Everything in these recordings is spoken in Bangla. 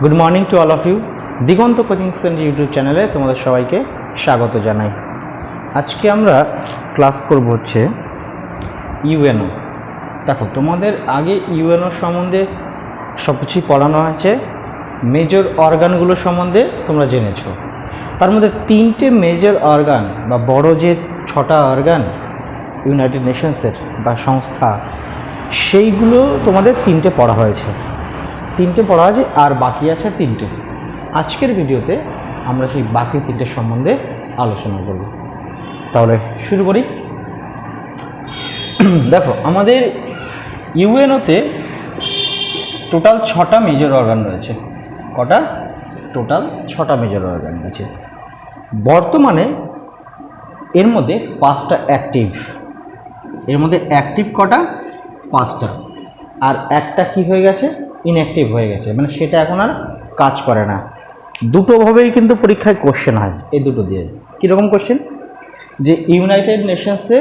Good morning to all of you. Diganta coaching centre YouTube চ্যানেলে তোমাদের সবাইকে স্বাগত জানাই। আজকে আমরা ক্লাস করব হচ্ছে ইউএনও। দেখো, তোমাদের আগে ইউএনও সম্বন্ধে সব কিছুই পড়ানো হয়েছে। মেজর অর্গানগুলো সম্বন্ধে তোমরা জেনেছো। তার মধ্যে তিনটে মেজর অর্গান বা বড় যে 6টা অর্গান ইউনাইটেড নেশনসের বা সংস্থা, সেইগুলো তোমাদের তিনটে পড়া হয়েছে। আর বাকি আছে 3টে। আজকের ভিডিওতে আমরা সেই বাকি 3টে সম্বন্ধে আলোচনা করব। তাহলে শুরু করি। দেখো, আমাদের ইউএনওতে টোটাল 6টা মেজর অর্গান রয়েছে। কটা? টোটাল 6টা মেজর অর্গান রয়েছে। বর্তমানে এর মধ্যে 5টা অ্যাক্টিভ। এর মধ্যে অ্যাক্টিভ কটা? 5টা। আর একটা কি হয়ে গেছে? ইনঅ্যাক্টিভ হয়ে গেছে, মানে সেটা এখন আর কাজ করে না। দুটোভাবেই কিন্তু পরীক্ষায় কোশ্চেন হয়, এই দুটো দিয়ে। কীরকম কোশ্চেন? যে ইউনাইটেড নেশনসে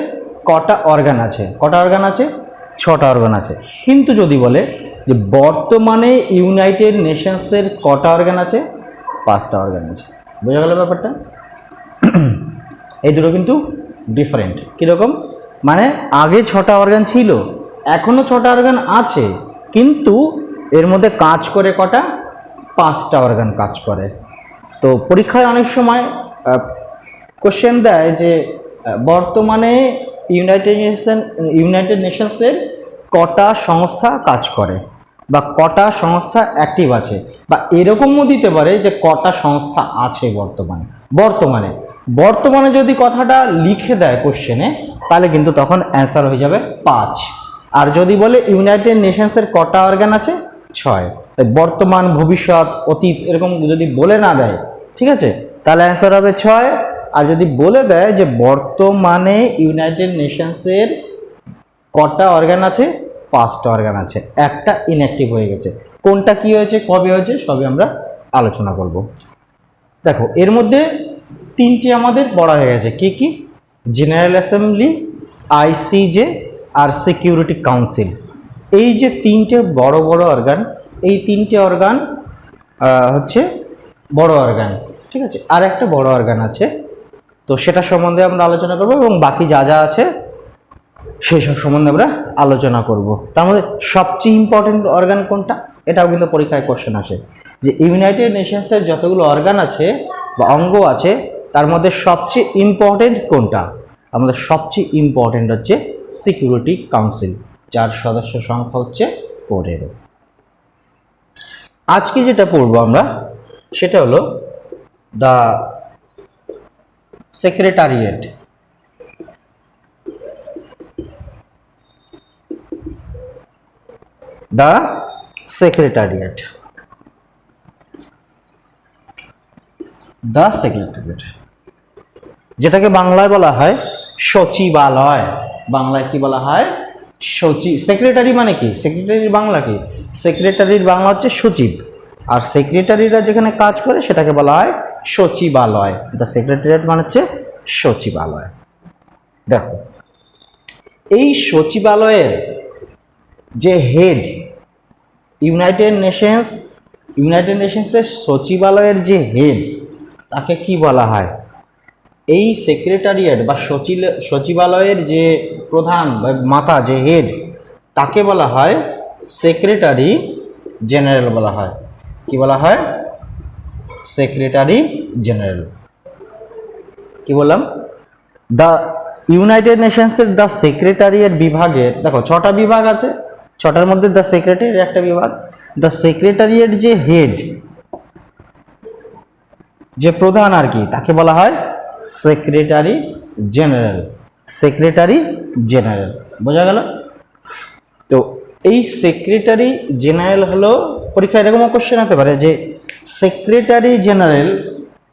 কটা অর্গান আছে? কটা অর্গান আছে? 6টা অর্গান আছে। কিন্তু যদি বলে যে বর্তমানে ইউনাইটেড নেশনসের কটা অর্গান আছে? 5টা অর্গান আছে। বোঝা গেল ব্যাপারটা? এই দুটো কিন্তু ডিফারেন্ট। কীরকম? মানে আগে 6টা অর্গান ছিল, এখনও 6টা অর্গান আছে, কিন্তু এর মধ্যে কাজ করে কটা? 5টা অর্গান কাজ করে। তো পরীক্ষায় অনেক সময় কোশ্চেন দেয় যে বর্তমানে ইউনাইটেড নেশনসের কটা সংস্থা কাজ করে, বা কটা সংস্থা অ্যাক্টিভ আছে, বা এরকমও দিতে পারে যে কটা সংস্থা আছে বর্তমানে যদি কথাটা লিখে দেয় কোশ্চেনে, তাহলে কিন্তু তখন অ্যান্সার হয়ে যাবে 5। আর যদি বলে ইউনাইটেড নেশনসের কটা অর্গান আছে? 6। বর্তমান, ভবিষ্যৎ, অতীত এরকম যদি বলে না দেয়, ঠিক আছে, তাহলে অ্যান্সার হবে 6। আর যদি বলে দেয় যে বর্তমানে ইউনাইটেড নেশনসের কটা অর্গান আছে? 5টা অর্গান আছে, একটা ইনঅ্যাক্টিভ হয়ে গেছে। কোনটা কি হয়েছে, কবে হয়েছে, সবই আমরা আলোচনা করব। দেখো, এর মধ্যে 3টে আমাদের পড়া হয়ে গেছে। কি কি? জেনারেল অ্যাসেম্বলি, আইসিজে আর সিকিউরিটি কাউন্সিল। এই যে 3টে বড় বড় অর্গান, এই 3টে অর্গান হচ্ছে বড় অর্গান, ঠিক আছে। আর একটা বড় অর্গান আছে, তো সেটা সম্বন্ধে আমরা আলোচনা করব, এবং বাকি যা যা আছে সেই সব সম্বন্ধে আমরা আলোচনা করব। তার মধ্যে সবচেয়ে ইম্পর্টেন্ট অর্গান কোনটা? এটাও কিন্তু পরীক্ষায় কোশ্চেন আসে, যে ইউনাইটেড নেশনসের যতগুলো অর্গান আছে বা অঙ্গ আছে, তার মধ্যে সবচেয়ে ইম্পর্টেন্ট কোনটা? আমাদের সবচেয়ে ইম্পর্টেন্ট হচ্ছে সিকিউরিটি কাউন্সিল, যার সদস্য সংখ্যা হচ্ছে 15। আজকে যেটা পড়বো আমরা, সেটা হলো the secretariat. The secretariat. The secretariat, যেটাকে বাংলায় বলা হয় সচিবালয়। বাংলায় কি বলা হয়? সেক্রেটারি মানে কি? সেক্রেটারির বাংলা কি? সেক্রেটারির বাংলা হচ্ছে সচিব, আর সেক্রেটারিরা যেখানে কাজ করে সেটাকে বলা হয় সচিবালয়। দ্য সেক্রেটারিয়েট মানে হচ্ছে সচিবালয়। দেখো, এই সচিবালয়ের যে হেড, ইউনাইটেড নেশনসের সচিবালয়ের যে হেড, তাকে কি বলা হয়? এই সেক্রেটারিয়েট বা সচিবালয়ের যে প্রধান বা মাথা, যে হেড, তাকে বলা হয় সেক্রেটারি জেনারেল বলা হয়। কি বলা হয়? Secretary general. কি বললাম? দ্য ইউনাইটেড নেশনসের দ্য সেক্রেটারিয়েট বিভাগের, দেখো 6টা বিভাগ আছে, 6টার মধ্যে দ্য সেক্রেটারিয়েট একটা বিভাগ। দ্য সেক্রেটারিয়েট যে হেড, যে প্রধান আর কি, তাকে বলা হয় সেক্রেটারি জেনারেল। সেক্রেটারি জেনারেল, বোঝা গেল? তো এই সেক্রেটারি জেনারেল হলো, পরীক্ষায় এরকমও কোশ্চেন হতে পারে যে সেক্রেটারি জেনারেল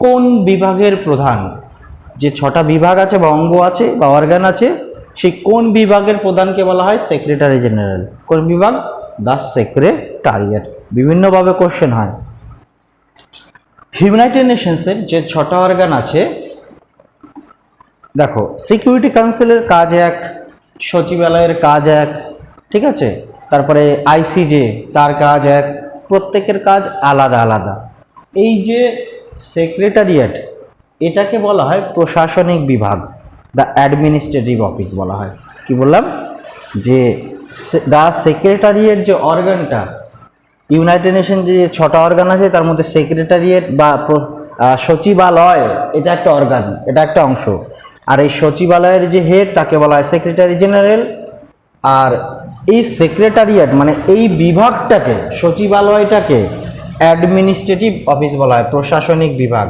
কোন বিভাগের প্রধান? যে 6টা বিভাগ আছে বা অঙ্গ আছে বা অর্গান আছে, সেই কোন বিভাগের প্রধানকে বলা হয় সেক্রেটারি জেনারেল। কোন বিভাগ? The secretariat. বিভিন্নভাবে কোশ্চেন হয়। ইউনাইটেড নেশনসের যে 6টা অর্গান আছে, দেখো, সিকিউরিটি কাউন্সিলের কাজ এক, সচিবালয়ের কাজ এক, ঠিক আছে। তারপরে আইসিজে, তার কাজ এক, প্রত্যেকের কাজ আলাদা আলাদা। এই যে সেক্রেটারিয়েট, এটাকে বলা হয় প্রশাসনিক বিভাগ, দ্য অ্যাডমিনিস্ট্রেটিভ অফিস বলা হয়। কি বললাম, যে দ্য সেক্রেটারিয়েট যে অর্গানটা, ইউনাইটেড নেশন যে 6টা অর্গান আছে তার মধ্যে সেক্রেটারিয়েট বা সচিবালয় এটা একটা অর্গান, এটা একটা অংশ। আর এই সচিবালয়ের যে হেড তাকে বলা হয় সেক্রেটারি জেনারেল। আর এই সেক্রেটারিয়েট মানে এই বিভাগটাকে, সচিবালয়টাকে অ্যাডমিনিস্ট্রেটিভ অফিস বলা হয়, প্রশাসনিক বিভাগ।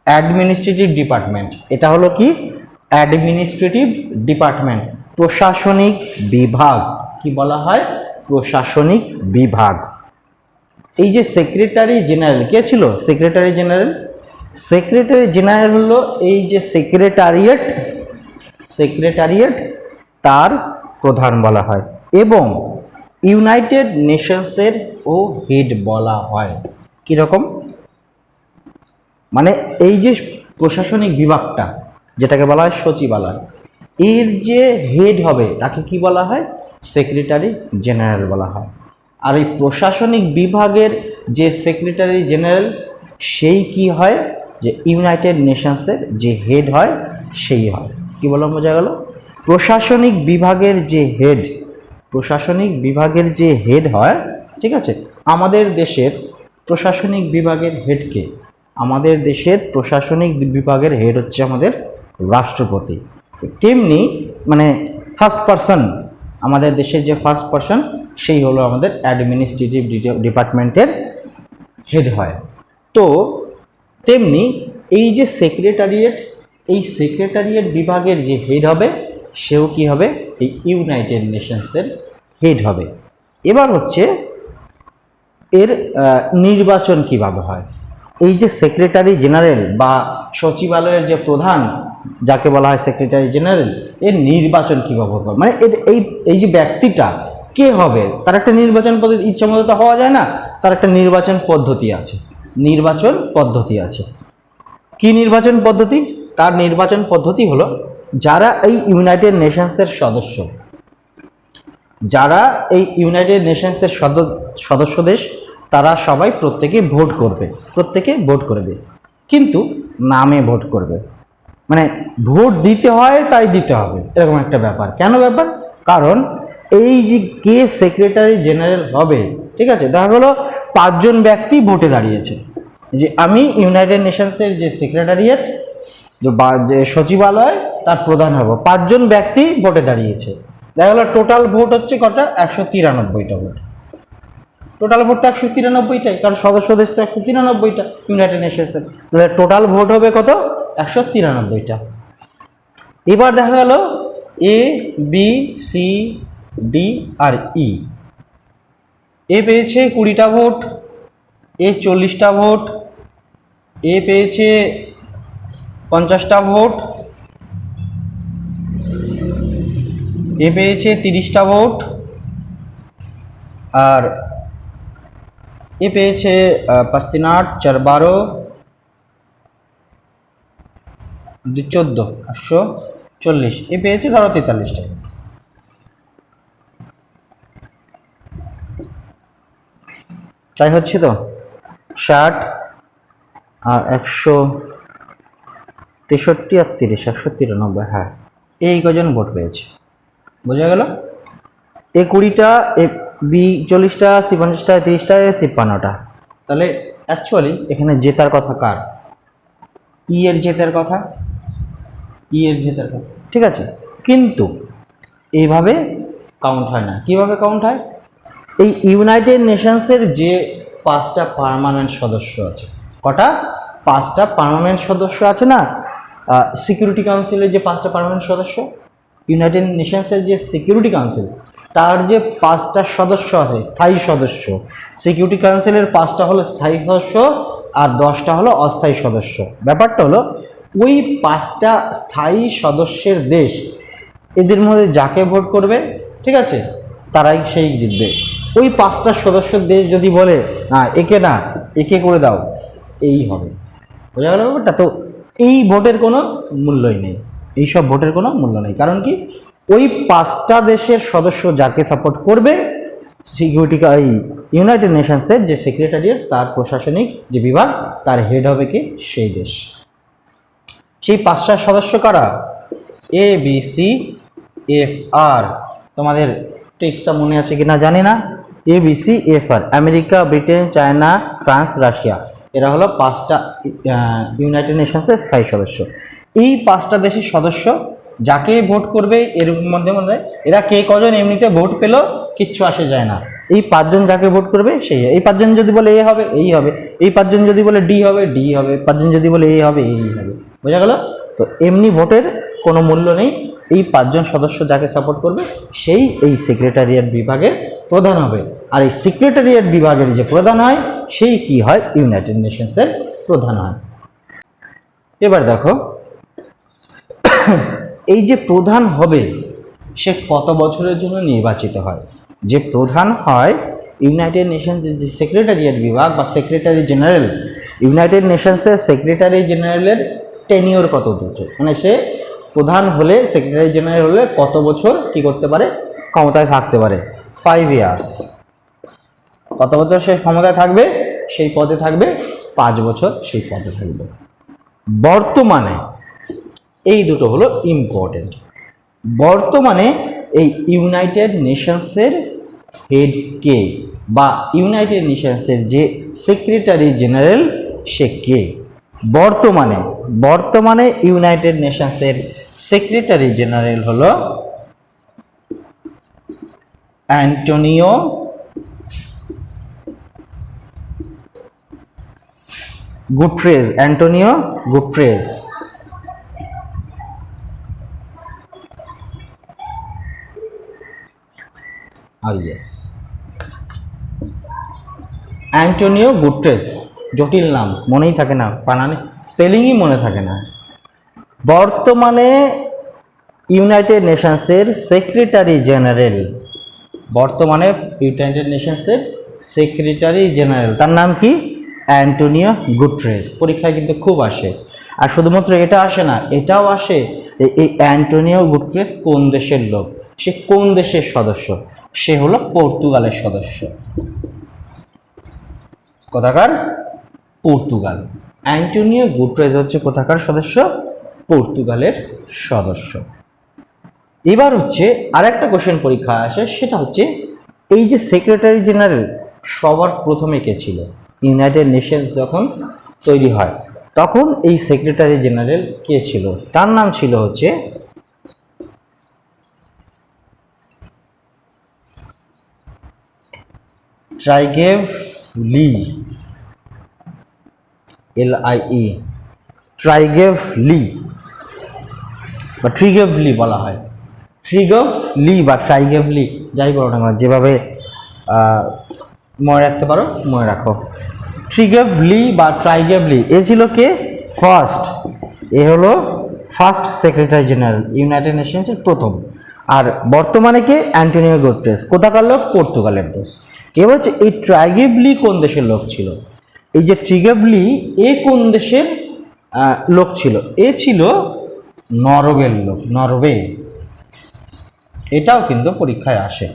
অ্যাডমিনিস্ট্রেটিভ ডিপার্টমেন্ট, এটা হলো কি অ্যাডমিনিস্ট্রেটিভ ডিপার্টমেন্ট, প্রশাসনিক বিভাগ। কি বলা হয়, প্রশাসনিক বিভাগ। এই যে সেক্রেটারি জেনারেল কে ছিল, সেক্রেটারি জেনারেল, সেক্রেটারি জেনারেল হলো এই যে সেক্রেটারিয়েট, সেক্রেটারিয়েট তার প্রধান বলা হয়, এবং ইউনাইটেড নেশনসের ও হেড বলা হয়। কিরকম, মানে এই যে প্রশাসনিক বিভাগটা যেটাকে বলা হয় সচিবালয়, এর যে হেড হবে তাকে কি বলা হয়, সেক্রেটারি জেনারেল বলা হয়। আর এই প্রশাসনিক বিভাগের যে সেক্রেটারি জেনারেল সেই কি হয়, যে ইউনাইটেড নেশনসের যে হেড হয় সেই হয়। কি বললাম, বোঝা গেল? প্রশাসনিক বিভাগের যে হেড, প্রশাসনিক বিভাগের যে হেড হয়, ঠিক আছে, আমাদের দেশের প্রশাসনিক বিভাগের হেডকে, আমাদের দেশের প্রশাসনিক বিভাগের হেড হচ্ছে আমাদের রাষ্ট্রপতি। তেমনি মানে ফার্স্ট পারসন, আমাদের দেশের যে ফার্স্ট পারসন সেই হলো আমাদের অ্যাডমিনিস্ট্রেটিভ ডিপার্টমেন্টের হেড হয়। তো তেমনি এই যে সেক্রেটারিয়েট, এই সেক্রেটারিয়েট বিভাগের যে হেড হবে সেও কি হবে, এই ইউনাইটেড নেশনসের হেড হবে। এবার হচ্ছে এর নির্বাচন কিভাবে হয়। এই যে সেক্রেটারি জেনারেল বা সচিবালয়ের যে প্রধান যাকে বলা হয় সেক্রেটারি জেনারেল, এর নির্বাচন কিভাবে হবে, মানে এই যে ব্যক্তিটা কে হবে তার একটা নির্বাচন পদ্ধতি, ইচ্ছামতো তো হওয়া যায় না, তার একটা নির্বাচন পদ্ধতি আছে, নির্বাচন পদ্ধতি আছে। কি নির্বাচন পদ্ধতি? তার নির্বাচন পদ্ধতি হলো, যারা এই ইউনাইটেড নেশনসের সদস্য, যারা এই ইউনাইটেড নেশনসের সদস্য দেশ, তারা সবাই প্রত্যেকে ভোট করবে, প্রত্যেকে ভোট করবে, কিন্তু নামে ভোট করবে, মানে ভোট দিতে হয় তাই দিতে হবে, এরকম একটা ব্যাপার। কেন ব্যাপার? কারণ এই যে কে সেক্রেটারি জেনারেল হবে, ঠিক আছে, দেখা গেলো 5 জন ব্যক্তি ভোটে দাঁড়িয়েছে যে আমি ইউনাইটেড নেশনসের যে সেক্রেটারিয়েট যে সচিবালয় তার প্রধান হব, 5 জন ব্যক্তি ভোটে দাঁড়িয়েছে। দেখা গেলো টোটাল ভোট হচ্ছে কটা, 193টা ভোট। টোটাল ভোট তো 193টাই, কারণ সদস্য দেশ তো 193টা ইউনাইটেড নেশনসের, তাহলে টোটাল ভোট হবে কত, 193টা। এবার দেখা গেল এ বি সি ডি আর ই, এ পেয়েছে 20টা ভোট, এ 40টা ভোট, এ পেয়েছে 50টা ভোট, এ পেয়েছে 30টা ভোট, আর এ পেয়েছে 5 3 8 4 12 2 14 840, এ পেয়েছে ধরো 43টা। তাই হচ্ছে তো 60 আর 163 আর 30 193, হ্যাঁ, এই কজন ভোট পেয়েছে, বোঝা গেল? এ 20টা, এ বি 40টা, সি 50টা, 30টা, 53টা। তাহলে অ্যাকচুয়ালি এখানে জেতার কথা কার, ই এর জেতার কথা, ই এর জেতার কথা, ঠিক আছে। কিন্তু এইভাবে কাউন্ট হয় না। কিভাবে কাউন্ট হয়? এই ইউনাইটেড নেশনসের যে 5টা পার্মানেন্ট সদস্য আছে, কটা, 5টা পার্মানেন্ট সদস্য আছে না, সিকিউরিটি কাউন্সিলের যে 5টা পার্মানেন্ট সদস্য, ইউনাইটেড নেশনসের যে সিকিউরিটি কাউন্সিল তার যে 5টা সদস্য আছে স্থায়ী সদস্য, সিকিউরিটি কাউন্সিলের 5টা হলো স্থায়ী সদস্য আর 10টা হলো অস্থায়ী সদস্য। ব্যাপারটা হলো ওই 5টা স্থায়ী সদস্যের দেশ, এদের মধ্যে যাকে ভোট করবে, ঠিক আছে, তারাই সেই জিতবে। ওই 5টা সদস্যের দেশ যদি বলে না একে না, একে করে দাও, এই হবে, বোঝা গেল ব্যাপারটা? তো এই ভোটের কোনো মূল্যই নেই, এইসব ভোটের কোনো মূল্য নেই। কারণ কি, ওই 5টা দেশের সদস্য যাকে সাপোর্ট করবে, সিকিউরিটি এই ইউনাইটেড নেশনসের যে সেক্রেটারিয়েট, তার প্রশাসনিক যে বিভাগ, তার হেড হবে কি সেই দেশ। সেই 5টার সদস্য কারা? A B C F R. তোমাদের টেক্সটটা মনে আছে কিনা জানি না। A B C F R, America, Britain, China, France, Russia, এরা হলো 5টা ইউনাইটেড নেশনসের স্থায়ী সদস্য। এই 5টা দেশের সদস্য যাকে ভোট করবে, এর মধ্যে মধ্যে এরা কে কজন এমনিতে ভোট পেল কিচ্ছু আসে যায় না। এই 5জন যাকে ভোট করবে সেই, এই 5জন যদি বলে এ হবে এই হবে, এই 5জন যদি বলে ডি হবে ডি হবে, 5জন যদি বলে এ হবে এই হবে। বোঝা গেল? তো এমনি ভোটের কোনো মূল্য নেই। এই 5জন সদস্য যাকে সাপোর্ট করবে সেই এই সেক্রেটারিয়েট বিভাগের প্রধান হবে। আর এই সেক্রেটারিয়েট বিভাগের যে প্রধান হয় সেই কি হয়? ইউনাইটেড নেশনসের প্রধান হয়। এবার দেখো, এই যে প্রধান হবে সে কত বছরের জন্য নির্বাচিত হয়? যে প্রধান হয় ইউনাইটেড নেশনসের যে সেক্রেটারিয়েট বিভাগ বা সেক্রেটারি জেনারেল, ইউনাইটেড নেশনসের সেক্রেটারি জেনারেলের টেনিওর কত বছর, মানে সে প্রধান হলে, সেক্রেটারি জেনারেল হলে কত বছর কি করতে পারে? ক্ষমতায় থাকতে পারে। 5 ইয়ার্স। কত বছর সে ক্ষমতায় থাকবে? সেই পদে থাকবে 5 বছর সেই পদে থাকবে। বর্তমানে এই দুটো হলো ইম্পর্টেন্ট। বর্তমানে এই ইউনাইটেড নেশনসের হেড কে, বা ইউনাইটেড নেশনসের যে সেক্রেটারি জেনারেল সে কে? বর্তমানে ইউনাইটেড নেশনসের সেক্রেটারি জেনারেল হলো অ্যান্টোনিও গুটরেস। অ্যান্টোনিও গুটরেস। আর ইয়েস, অ্যান্টোনিও গুটরেস। জটিল নাম, মনেই থাকে না, বানানে স্পেলিংই মনে থাকে না। বর্তমানে ইউনাইটেড নেশনসের সেক্রেটারি জেনারেল, বর্তমানে ইউনাইটেড নেশনসের সেক্রেটারি জেনারেল, তার নাম কি? অ্যান্টোনিও গুটরেস। পরীক্ষায় কিন্তু খুব আসে। আর শুধুমাত্র এটা আসে না, এটাও আসে এই অ্যান্টোনিও গুটরেস কোন দেশের লোক, সে কোন দেশের সদস্য? সে হলো পর্তুগালের সদস্য। কোথাকার? পর্তুগাল। অ্যান্টোনিও গুটরেস হচ্ছে কোথাকার সদস্য? পর্তুগালের সদস্য। এবার হচ্ছে আরেকটা কোশ্চেন পরীক্ষায় আসে, সেটা হচ্ছে এই যে সেক্রেটারি জেনারেল সবার প্রথমে কে ছিল? ইউনাইটেড নেশনস যখন তৈরি হয় তখন এই সেক্রেটারি জেনারেল কে ছিল? তার নাম ছিল হচ্ছে ট্রাইগেভ লি, LIE, ট্রাইগেভ লি বা ট্রিগেভ লি বলা হয়। ট্রিগেভ লি বা ট্রাইগেভ লি, যাই বলো না, যেভাবে মনে রাখতে পারো মনে রাখো। ট্রিগেভ লি বা ট্রাইগেভ লি, এ ছিল কে? ফার্স্ট, এ হলো ফার্স্ট সেক্রেটারি জেনারেল, ইউনাইটেড নেশনসের প্রথম। আর বর্তমানে কে? অ্যান্টোনিও গুটরেস। কোথাকার লোক? পর্তুগালের দেশ। এবার হচ্ছে এই ট্রাইগেভ লি কোন দেশের লোক ছিল? এই যে ট্রিগেভ লি, এ কোন দেশের লোক ছিল? এ ছিল নরওয়ের লোক, নরওয়ে। এটাও কিন্তু পরীক্ষায় আসে।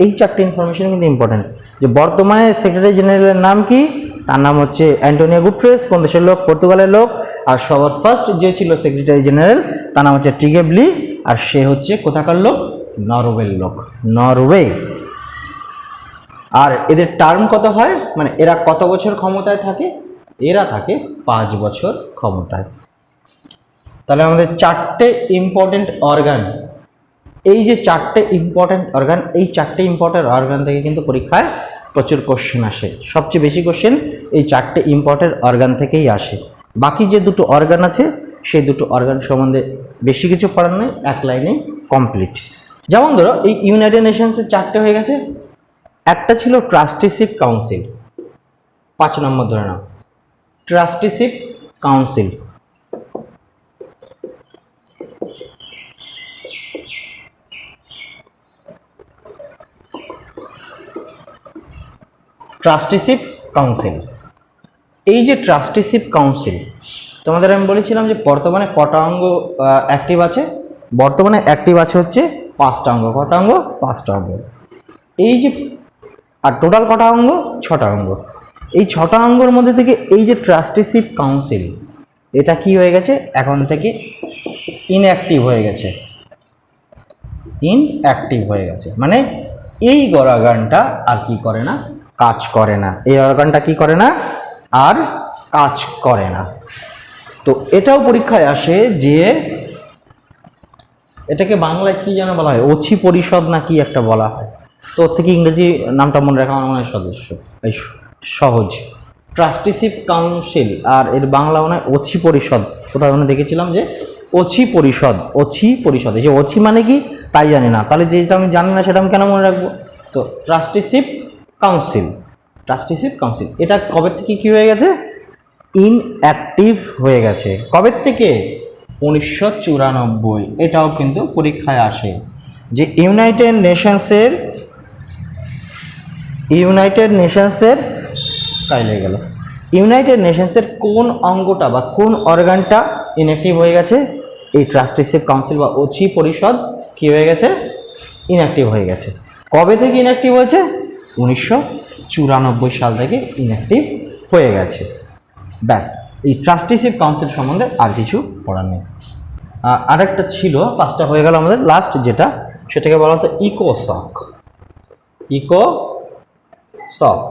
এই 4টে ইনফরমেশন কিন্তু ইম্পর্টেন্ট। যে বর্তমানে সেক্রেটারি জেনারেলের নাম কি? তার নাম হচ্ছে অ্যান্টোনিও গুটরেস। কোন দেশের লোক? পর্তুগালের লোক। আর সবার ফার্স্ট যে ছিল সেক্রেটারি জেনারেল তার নাম হচ্ছে ট্রিগেভ লি, আর সে হচ্ছে কোথাকার লোক? নরওয়ের লোক, নরওয়ে। আর এদের টার্ম কত হয়, মানে এরা কত বছর ক্ষমতায় থাকে? এরা থাকে 5 বছর ক্ষমতায়। তাহলে আমাদের 4টে ইম্পর্টেন্ট অর্গান, এই যে 4টে ইম্পর্টেন্ট অর্গান, এই 4টে ইম্পর্টেন্ট অর্গান থেকে কিন্তু পরীক্ষায় প্রচুর কোশ্চেন আসে। সবচেয়ে বেশি কোশ্চেন এই 4টে ইম্পর্টেন্ট অর্গান থেকেই আসে। বাকি যে দুটো অর্গান আছে সেই দুটো অর্গান সম্বন্ধে বেশি কিছু পড়ার নেই, এক লাইনে কমপ্লিট। যেমন ধরো এই ইউনাইটেড নেশনসের 4টে হয়ে গেছে। একটা ছিল ট্রাস্টিশিপ কাউন্সিল, 5 নম্বর ধরে নাও, ট্রাস্টিশিপ কাউন্সিল। ট্রাস্টিশিপ কাউন্সিল, এই যে ট্রাস্টিশিপ কাউন্সিল, তোমাদের আমি বলেছিলাম যে বর্তমানে কটা অঙ্গ অ্যাক্টিভ আছে? বর্তমানে অ্যাক্টিভ আছে হচ্ছে 5টা অঙ্গ। কটা অঙ্গ? 5টা অঙ্গ। এই যে আর টোটাল কটা অঙ্গ? 6টা অঙ্গ। এই 6টা অঙ্গের মধ্যে থেকে এই যে ট্রাস্টিশিপ কাউন্সিল, এটা কি হয়ে গেছে এখন থেকে? ইনঅ্যাক্টিভ হয়ে গেছে। ইনঅ্যাক্টিভ হয়ে গেছে মানে এই অর্গানটা আর কি করে না? কাজ করে না। এই অর্গানটা কি করে না? আর কাজ করে না। তো এটাও পরীক্ষায় আসে যে এটাকে বাংলায় কি যেন বলা হয়, অছি পরিষদ না কি একটা বলা হয়। তো ওর থেকে ইংরেজি নামটা মনে রাখা আমার মনে হয় সহজ। ট্রাস্টিশিপ কাউন্সিল, আর এর বাংলা মনে হয় অছি পরিষদ। কোথাও ওখানে দেখেছিলাম যে অছি পরিষদ। অছি পরিষদ, এই যে অছি মানে কি তাই জানি না, তাহলে যেটা আমি জানি না সেটা আমি কেন মনে রাখবো? তো ট্রাস্টিশিপ কাউন্সিল, ট্রাস্টিশিপ কাউন্সিল এটা কবে থেকে কি হয়ে গেছে? ইনঅ্যাক্টিভ হয়ে গেছে। কবে থেকে? 1994। এটাও কিন্তু পরীক্ষায় আসে যে ইউনাইটেড নেশনসের কাইলে গেল, ইউনাইটেড নেশনসের কোন অঙ্গটা বা কোন অর্গানটা ইনঅ্যাক্টিভ হয়ে গেছে? এই ট্রাস্টিশিপ কাউন্সিল বা অছি পরিষদ কি হয়ে গেছে? ইনঅ্যাক্টিভ হয়ে গেছে। কবে থেকে ইনঅ্যাক্টিভ হয়েছে? 1994 সাল থেকে ইনঅ্যাক্টিভ হয়ে গেছে। ব্যাস, এই ট্রাস্টিশিপ কাউন্সিল সম্বন্ধে আর কিছু পড়ার নেই। আরেকটা ছিল, 5টা হয়ে গেল আমাদের। লাস্ট যেটা, সেটাকে বলা হতো ইকোসক। ইকোসক,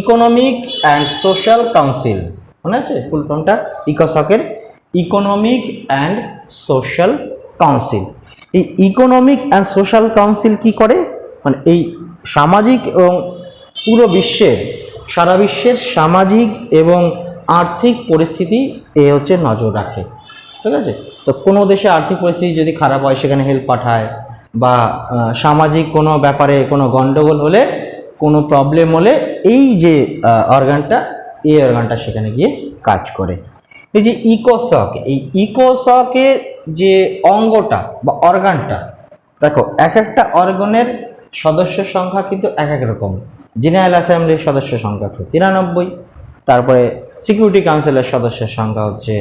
ইকোনমিক অ্যান্ড সোশ্যাল কাউন্সিল। মনে আছে ফুল ফর্মটা ইকোসকের? Economic and social council. এই ইকোনমিক অ্যান্ড সোশ্যাল কাউন্সিল কি করে? মানে এই সামাজিক এবং পুরো বিশ্বের, সারা বিশ্বের সামাজিক এবং আর্থিক পরিস্থিতি এ হচ্ছে নজর রাখে। ঠিক আছে? তো কোনো দেশে আর্থিক পরিস্থিতি যদি খারাপ হয় সেখানে হেল্প পাঠায়, বা সামাজিক কোনো ব্যাপারে কোনো গণ্ডগোল হলে, কোনো প্রবলেম হলে এই যে অর্গানটা, এই অর্গানটা সেখানে গিয়ে কাজ করে। এই যে ইকোসক, এই ইকোসকের যে অঙ্গটা বা অর্গানটা, দেখো এক একটা অর্গানের সদস্যের সংখ্যা কিন্তু এক এক রকম। জেনারেল অ্যাসেম্বলির সদস্য সংখ্যা 93, তারপরে সিকিউরিটি কাউন্সিলের সদস্যের সংখ্যা হচ্ছে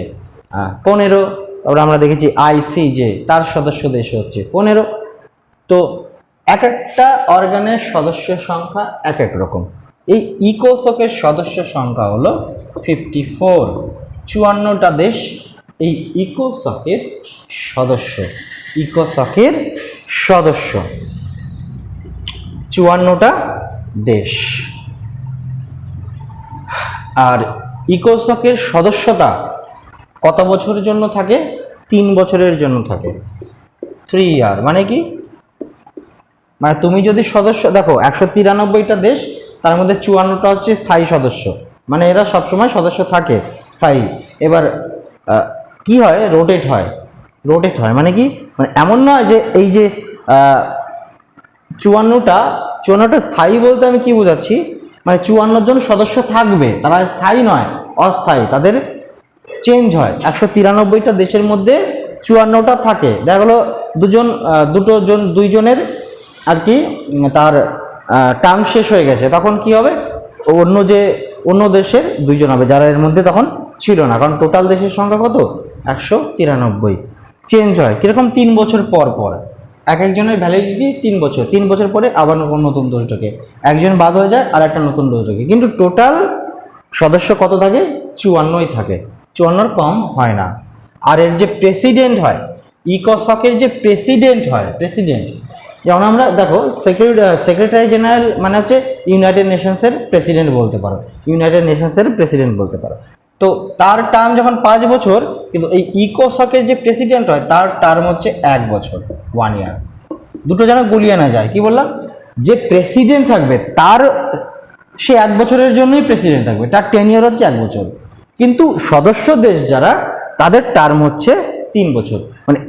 15, তারপরে আমরা দেখেছি আইসিজে তার সদস্য দেশ হচ্ছে 15। তো এক একটা অর্গানের সদস্য সংখ্যা এক এক রকম। এই ইকোসকের সদস্য সংখ্যা হলো 54, 54টা দেশ এই ইকোসকের সদস্য। ইকোসকের সদস্য 54টা দেশ। আর ইকোসকের সদস্যতা কত বছরের জন্য থাকে? 3 বছরের জন্য থাকে। 3 ইয়ার মানে কি? মানে তুমি যদি সদস্য দেখো 193টা দেশ, তার মধ্যে 54টা হচ্ছে স্থায়ী সদস্য, মানে এরা সবসময় সদস্য থাকে স্থায়ী। এবার কি হয়? রোটেট হয় মানে কি? মানে এমন নয় যে এই যে 54টা স্থায়ী বলতে আমি কি বোঝাচ্ছি, মানে 54 জন সদস্য থাকবে, তারা স্থায়ী নয়, অস্থায়ী, তাদের চেঞ্জ হয়। 193টা দেশের মধ্যে 54টা থাকে। দেখা গেলো দুইজনের আর কি তার টার্ম শেষ হয়ে গেছে, তখন কি হবে? অন্য দেশের 2জন হবে, যারা এর মধ্যে তখন ছিল না, কারণ টোটাল দেশের সংখ্যা কত? 193। চেঞ্জ হয় কিরকম? 3 বছর পর পর। এক একজনের ভ্যালিডিটি 3 বছর, 3 বছর পরে আবার নতুন দোষ ঢোকে, একজন বাদ হয়ে যায় আর একটা নতুন দোষ ঢোকে। কিন্তু টোটাল সদস্য কত থাকে? 54ই থাকে, 54 কম হয় না। আর এর যে প্রেসিডেন্ট হয়, ইকোসকের যে প্রেসিডেন্ট হয়, যেমন আমরা দেখো সেক্রেটারি জেনারেল মানে হচ্ছে ইউনাইটেড নেশনসের প্রেসিডেন্ট বলতে পারো। তো তার টার্ম যখন 5 বছর, কিন্তু এই ইকোসকের যে প্রেসিডেন্ট হয় তার টার্ম হচ্ছে 1 বছর, 1 ইয়ার। দুটো যেন গুলিয়ে না যায়। কি বললাম? যে প্রেসিডেন্ট থাকবে তার সে 1 বছরের জন্যই প্রেসিডেন্ট থাকবে, তার টেনিয়র হচ্ছে 1 বছর। কিন্তু সদস্য দেশ যারা, তাদের টার্ম হচ্ছে 3 বছর। মানে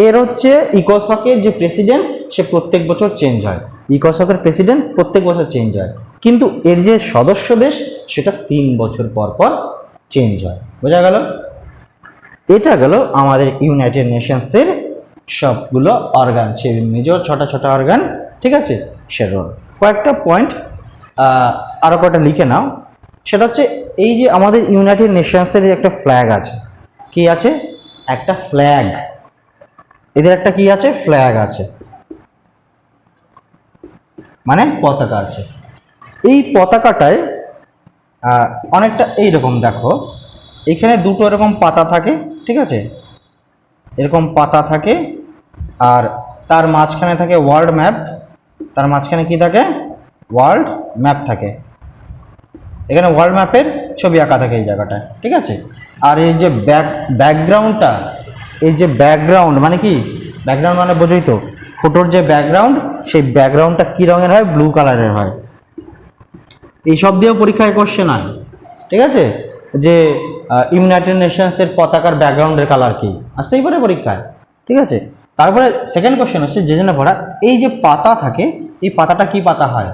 এর হচ্ছে ইকোসকের যে প্রেসিডেন্ট, সে প্রত্যেক বছর চেঞ্জ হয়। ইকোসকের প্রেসিডেন্ট প্রত্যেক বছর চেঞ্জ হয়, কিন্তু এর যে সদস্য দেশ সেটা 3 বছর পর পর চেঞ্জ হয়। বোঝা গেল? এটা গেল আমাদের ইউনাইটেড নেশনসের সবগুলো অর্গান, সে মেজর 6টা অর্গান। ঠিক আছে? সেরকম কয়েকটা পয়েন্ট আরো কয়েকটা লিখে নাও। সেটা হচ্ছে এই যে আমাদের ইউনাইটেড নেশনসের একটা ফ্ল্যাগ আছে। কি আছে? একটা ফ্ল্যাগ। এদের একটা কি আছে, ফ্ল্যাগ আছে, মানে পতাকা আছে। এই পতাকাটায় অনেকটা এইরকম দেখো, এখানে দুটো এরকম পাতা থাকে, ঠিক আছে, এরকম পাতা থাকে, আর তার মাঝখানে থাকে ওয়ার্ল্ড ম্যাপ, তার মাঝখানে কি থাকে, ওয়ার্ল্ড ম্যাপ থাকে, এখানে ওয়ার্ল্ড ম্যাপের ছবি আঁকা থাকে এই জায়গাটায়, ঠিক আছে। আর এই যে ব্যাকগ্রাউন্ডটা, এই যে ব্যাকগ্রাউন্ড মানে কি, ব্যাকগ্রাউন্ড মানে বোঝোই তো, ফটোর যে ব্যাকগ্রাউন্ড, সেই ব্যাকগ্রাউন্ডটা কী রঙের হয়, ব্লু কালারের হয়। এইসব দিয়েও পরীক্ষায় কোশ্চেন হয়, ঠিক আছে, যে ইউনাইটেড নেশনসের পতাকার ব্যাকগ্রাউন্ডের কালার কি, আসতেই পারে পরীক্ষায়, ঠিক আছে। তারপরে সেকেন্ড কোশ্চেন হচ্ছে যে জন্য পড়া, এই যে পাতা থাকে, এই পাতাটা কি পাতা হয়,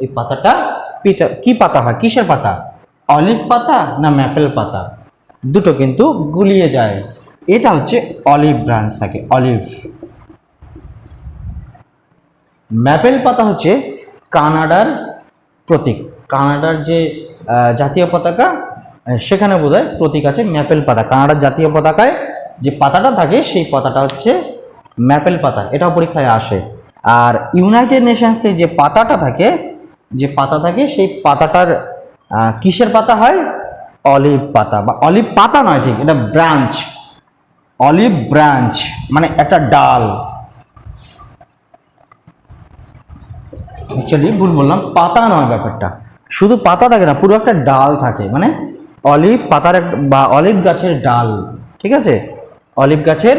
এই পাতাটা কি পাতা হয়, কিসের পাতা, অলিভ পাতা না ম্যাপেল পাতা, দুটো কিন্তু গুলিয়ে যায়। এটা হচ্ছে অলিভ ব্রাঞ্চ থাকে, অলিভ। ম্যাপেল পাতা হচ্ছে কানাডার প্রতীক, কানাডার যে জাতীয় পতাকা, সেখানে বোধহয় প্রতীক আছে ম্যাপেল পাতা। কানাডার জাতীয় পতাকায় যে পাতাটা থাকে, সেই পাতাটা হচ্ছে ম্যাপেল পাতা, এটাও পরীক্ষায় আসে। আর ইউনাইটেড নেশনসে যে পাতাটা থাকে, যে পাতা থাকে, সেই পাতাটার কিসের পাতা হয়, অলিভ পাতা, বা অলিভ পাতা নয়, ঠিক, এটা ব্রাঞ্চ, অলিভ ব্রাঞ্চ মানে একটা ডাল। অ্যাকচুয়ালি ভুল বললাম, পাতা নয়, ব্যাপারটা শুধু পাতা থাকে না, পুরো একটা ডাল থাকে, মানে অলিভ পাতার বা অলিভ গাছের ডাল, ঠিক আছে, অলিভ গাছের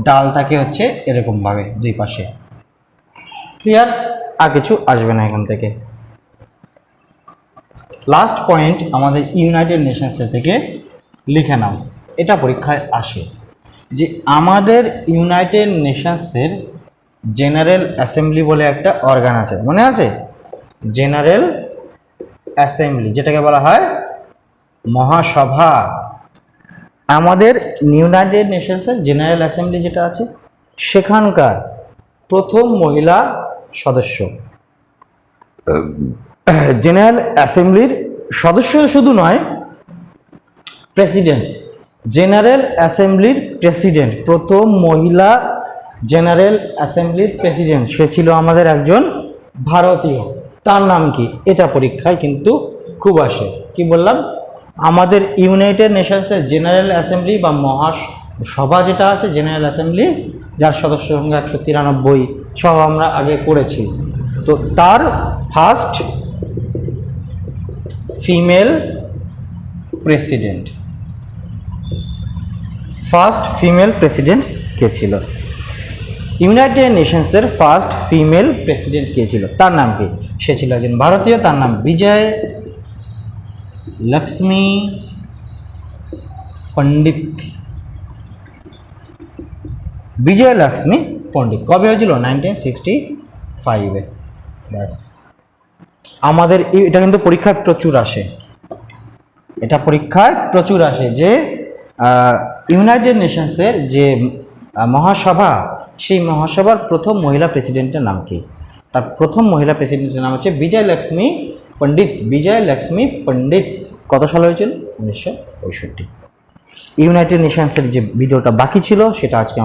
ডাল থাকে হচ্ছে এরকম ভাবে দুই পাশে। ক্লিয়ার? আর কিছু আসবে না এখান থেকে। লাস্ট পয়েন্ট আমাদের ইউনাইটেড নেশনসের থেকে লিখে নাও, এটা পরীক্ষায় আসে, যে আমাদের ইউনাইটেড নেশনসের জেনারেল অ্যাসেম্বলি বলে একটা অর্গান আছে, মনে আছে, জেনারেল অ্যাসেম্বলি, যেটাকে বলা হয় মহাসভা। আমাদের ইউনাইটেড নেশনসের জেনারেল অ্যাসেম্বলি যেটা আছে, সেখানকার প্রথম মহিলা সদস্য, জেনারেল অ্যাসেম্বলির সদস্য শুধু নয়, প্রেসিডেন্ট, জেনারেল অ্যাসেম্বলির প্রেসিডেন্ট, প্রথম মহিলা জেনারেল অ্যাসেম্বলির প্রেসিডেন্ট, সে ছিল আমাদের একজন ভারতীয়। তার নাম কি, এটা পরীক্ষায় কিন্তু খুব আসে। কি বললাম, আমাদের ইউনাইটেড নেশনসের জেনারেল অ্যাসেম্বলি বা মহাসভা যেটা আছে, জেনারেল অ্যাসেম্বলি, যার সদস্য সংখ্যা 193, সব আমরা আগে করেছি। তো তার first female president, first female president কে ছিল, ইউনাইটেড নেশনসের ফার্স্ট ফিমেল প্রেসিডেন্ট কে ছিল, তার নাম কি, সে ছিল একজন ভারতীয়, তার নাম বিজয় লক্ষ্মী পণ্ডিত, বিজয় লক্ষ্মী পণ্ডিত। কবে হয়েছিল, 1965-এ। ব্যাস, আমাদের এটা কিন্তু পরীক্ষায় প্রচুর আসে, এটা পরীক্ষায় প্রচুর আসে, যে ইউনাইটেড নেশনসের যে মহাসভা, সেই মহাসভার প্রথম মহিলা প্রেসিডেন্টের নাম কি, তার প্রথম মহিলা প্রেসিডেন্টের নাম হচ্ছে বিজয় লক্ষ্মী পণ্ডিত, বিজয় লক্ষ্মী পণ্ডিত। কত সালে হয়েছিল, 1965। ইউনাইটেড নেশনসের যে ভিডিওটা বাকি ছিল, সেটা আজকে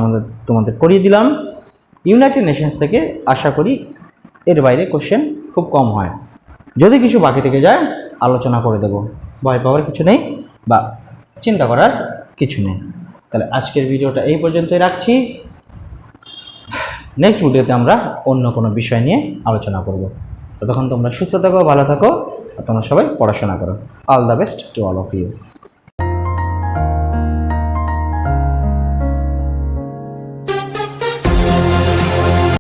তোমাদের করিয়ে দিলাম। ইউনাইটেড নেশনস থেকে আশা করি এর বাইরে কোশ্চেন খুব কম হয়, যদি কিছু বাকি থেকে যায় আলোচনা করে দেব, ভয় পাওয়ার কিছু নেই বা চিন্তা করার কিছু নেই। তাহলে আজকের ভিডিওটা এই পর্যন্তই রাখছি, নেক্সট ভিডিওতে আমরা অন্য কোনো বিষয় নিয়ে আলোচনা করব। ততক্ষণ তোমরা সুস্থ থাকো, ভালো থাকো, আর তোমরা সবাই পড়াশোনা করো। All the best to all of you.